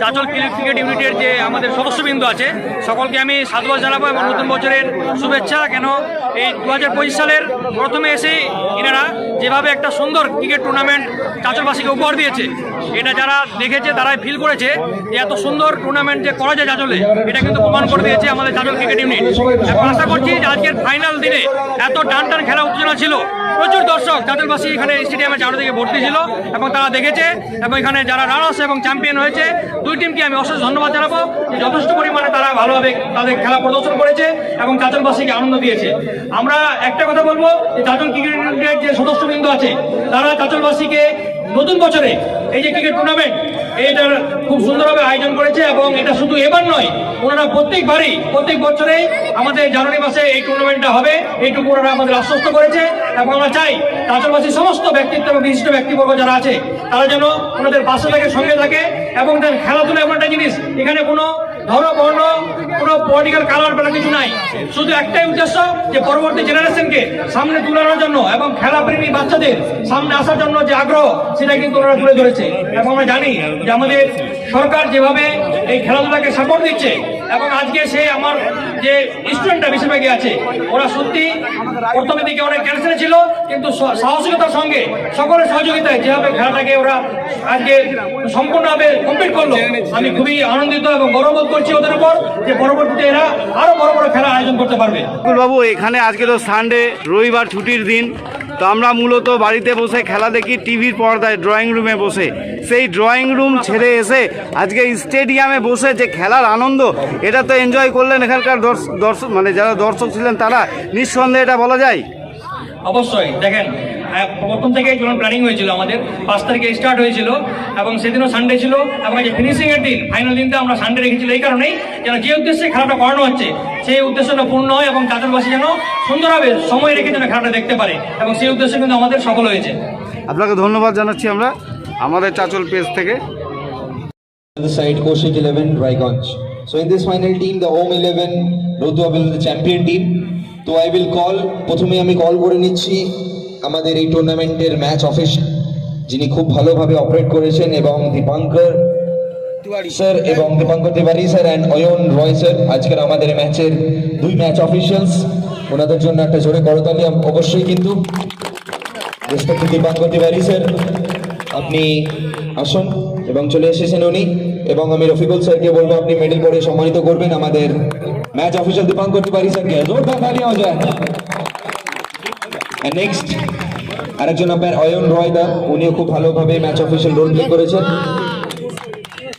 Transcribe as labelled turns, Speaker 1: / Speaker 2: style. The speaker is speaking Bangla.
Speaker 1: চাঁচল ক্রিকেট ইউনিটের যে আমাদের সদস্যবৃন্দ আছে সকলকে আমি সাধুবাদ জানাবো এবং নতুন বছরের শুভেচ্ছা। কেন এই 2025 সালের প্রথমে এসে এনারা যেভাবে একটা সুন্দর ক্রিকেট টুর্নামেন্ট চাঁচলবাসীকে উপহার দিয়েছে, এটা যারা দেখেছে তারাই ফিল করেছে যে এত সুন্দর টুর্নামেন্ট যে করা যায় চাঁচলে, এটা কিন্তু প্রমাণ করে দিয়েছে আমাদের চাঁচল ক্রিকেট ইউনিট। এখন আশা করছি যে আজকের ফাইনাল দিনে এত টান টান খেলা উত্তেজনা ছিল, প্রচুর দর্শক চাঁচলবাসী এখানে স্টেডিয়ামে চারদিকে ভর্তি ছিল এবং তারা দেখেছে এবং এখানে যারা রানার্স এবং চ্যাম্পিয়ন হয়েছে দুই টিমকে আমি অশেষ ধন্যবাদ জানাবো যে যথেষ্ট পরিমাণে তারা ভালোভাবে তাদের খেলা প্রদর্শন করেছে এবং চাঁচলবাসীকে আনন্দ দিয়েছে। আমরা একটা কথা বলবো যে চাঁচল ক্রিকেট ইউনিটের যে সদস্যবৃন্দ আছে তারা চাঁচলবাসীকে নতুন বছরে এই যে ক্রিকেট টুর্নামেন্ট এইটার খুব সুন্দরভাবে আয়োজন করেছে এবং এটা শুধু এবার নয়, ওনারা প্রত্যেক বছরে আমাদের জানুয়ারি মাসে এই টুর্নামেন্টটা হবে এইটুকু ওনারা আমাদের আশ্বস্ত করেছে এবং আমরা চাই চাঁচলবাসীর সমস্ত ব্যক্তিত্ব এবং বিশিষ্ট ব্যক্তিবর্গ যারা আছে তারা যেন ওনাদের পাশে থাকে, সঙ্গে থাকে এবং তার খেলাধুলা এমন একটা জিনিস এখানে কোনো ধর্ম বর্ণ কোনো পলিটিক্যাল কালার বেলা কিছু নাই, শুধু একটাই উদ্দেশ্য যে পরবর্তী জেনারেশনকে সামনে তুলানোর জন্য এবং খেলাপ্রেমী বাচ্চাদের সামনে আসার জন্য যে আগ্রহ সেটা কিন্তু ওনারা তুলে ধরেছে। এবং আমরা জানি যে আমাদের সরকার যেভাবে এই খেলাধুলাকে সাপোর্ট দিচ্ছে এবং আজকে সে আমার যে স্টুডেন্টরা বেশিরভাগই আছে ওরা সত্যি প্রথমের দিকে অনেক ক্যান্সারে ছিল, কিন্তু সাহসিকতার সঙ্গে সকলের সহযোগিতায় যেভাবে খেলাটাকে ওরা আজকে সম্পূর্ণভাবে কমপ্লিট করলো, আমি খুবই আনন্দিত এবং গৌরববোধ করছি ওদের উপর যে পরবর্তীতে এরা আরো বড় বড় খেলা আয়োজন করতে পারবে।
Speaker 2: বাবু, এখানে আজকে তো সানডে, রবিবার ছুটির দিন, তো আমরা মূলত বাড়িতে বসে খেলা দেখি টিভির পর্দায়, ড্রয়িং রুমে বসে। সেই ড্রয়িং রুম ছেড়ে এসে আজকে স্টেডিয়ামে বসে যে খেলার আনন্দ, এটা তো এনজয় করলেন এখানকার দর্শক, মানে যারা দর্শক ছিলেন তারা, নিঃসন্দেহে এটা বলা যায়।
Speaker 1: অবশ্যই দেখেন, প্রথম থেকে যখন প্ল্যানিং হয়েছিল আমাদের 5 তারিখে স্টার্ট হয়েছিল এবং সেদিনও সানডে ছিল এবং যে ফিনিশিং এর দিন, ফাইনাল দিনটা আমরা সানডে রেখেছিল এই কারণেই যেন যে উদ্দেশ্যে খেলাটা করানো হচ্ছে সেই উদ্দেশ্যটা পূর্ণ হয় এবং চাঁচলবাসী যেন সুন্দরভাবে সময় রেখে যেন খেলাটা দেখতে পারে এবং সেই উদ্দেশ্যে কিন্তু আমাদের সফল হয়েছে।
Speaker 2: আপনাকে ধন্যবাদ জানাচ্ছি আমরা আমাদের চাঁচল পেজ থেকে।
Speaker 3: The side Koshik 11 Raiganj. So in this final team, the home 11 Rodua will be the champion team. So I will call, প্রথমে আমি কল করে নিচ্ছি আমাদের এই টুর্নামেন্টের ম্যাচ অফিসার যিনি খুব ভালোভাবে অপারেট করেছেন এবং দীপাঙ্কর তিওয়ারি স্যার এবং Dipankar Tiwari sir and Ayan Roy sir আজকের আমাদের ম্যাচের দুই ম্যাচ অফিসিয়ালস, ওনাদের জন্য একটা জোরে করতালি অবশ্যই। কিন্তু রেসপেক্ট দীপাঙ্কর তিওয়ারি স্যার, আপনি আসুন এবং চলে এসেছেন উনি, এবং আমি রফিকুল স্যারকে বলবো আপনি মেডেল পরে সম্মানিত করবেন আমাদের ম্যাচ অফিসার দীপাঙ্কর তিওয়ারি স্যারকে। জোরদার তালি হয়ে যায়। নেক্সট আরেকজন আপনার অয়ন রয় দা, উনিও খুব ভালোভাবে ম্যাচ অফিসিয়াল রোল প্লে করেছেন।